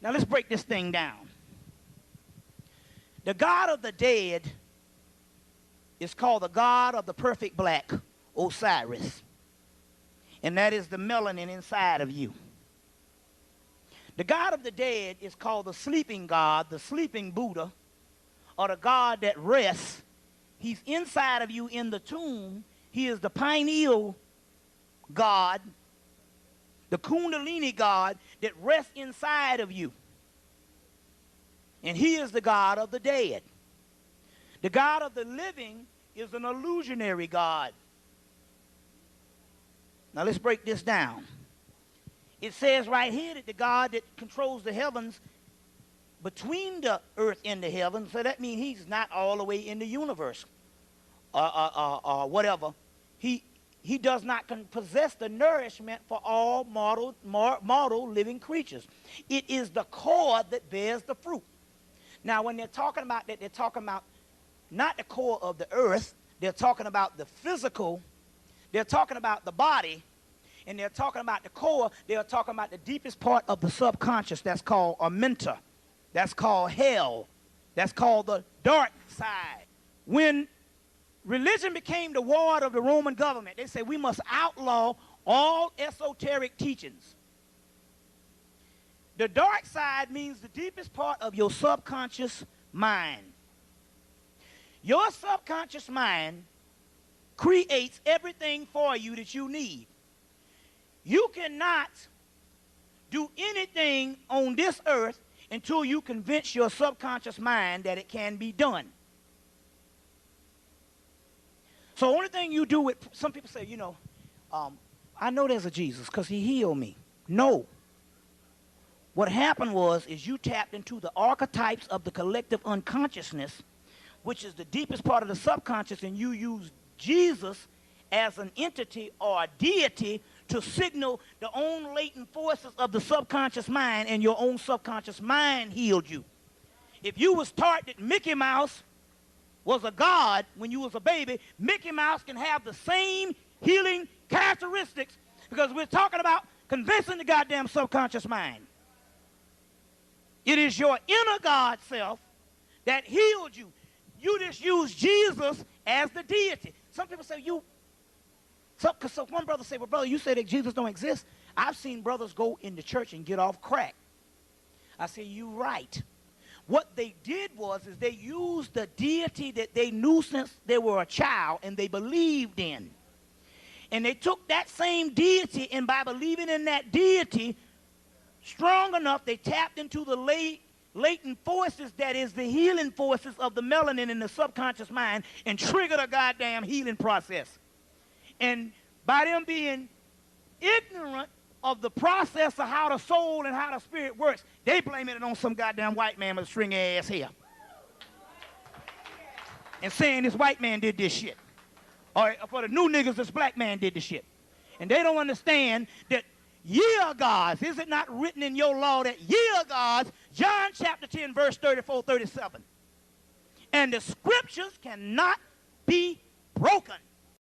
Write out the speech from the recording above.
Now let's break this thing down. The God of the dead is called the God of the perfect black, Osiris. And that is the melanin inside of you. The God of the dead is called the sleeping God, the sleeping Buddha, or the God that rests. He's inside of you in the tomb. He is the pineal God, the Kundalini God that rests inside of you. And he is the God of the dead. The God of the living is an illusionary God. Now let's break this down. It says right here that the God that controls the heavens between the earth and the heavens, so that means he's not all the way in the universe or whatever. He does not possess the nourishment for all mortal living creatures. It is the core that bears the fruit. Now, when they're talking about that, they're talking about not the core of the earth. They're talking about the physical. They're talking about the body. And they're talking about the core. They're talking about the deepest part of the subconscious. That's called a mentor. That's called hell. That's called the dark side. When religion became the ward of the Roman government, they said we must outlaw all esoteric teachings. The dark side means the deepest part of your subconscious mind. Your subconscious mind creates everything for you that you need. You cannot do anything on this earth until you convince your subconscious mind that it can be done. So the only thing you do with, some people say, you know, I know there's a Jesus because he healed me. No. What happened is you tapped into the archetypes of the collective unconsciousness, which is the deepest part of the subconscious, and you use Jesus as an entity or a deity to signal the own latent forces of the subconscious mind, and your own subconscious mind healed you. If you was taught that Mickey Mouse was a god when you was a baby, Mickey Mouse can have the same healing characteristics, because we're talking about convincing the goddamn subconscious mind. It is your inner God self that healed you. You just use Jesus as the deity. Some people say so one brother said, well, brother, you say that Jesus don't exist. I've seen brothers go into church and get off crack. I say, you're right. What they did is they used the deity that they knew since they were a child and they believed in. And they took that same deity, and by believing in that deity strong enough, they tapped into the latent forces that is the healing forces of the melanin in the subconscious mind and triggered a goddamn healing process. And by them being ignorant of the process of how the soul and how the spirit works, they blame it on some goddamn white man with stringy ass hair. And saying this white man did this shit. Or for the new niggas, this black man did this shit. And they don't understand that ye are gods. Is it not written in your law that ye are gods? John chapter 10, verse 34, 37. And the scriptures cannot be broken.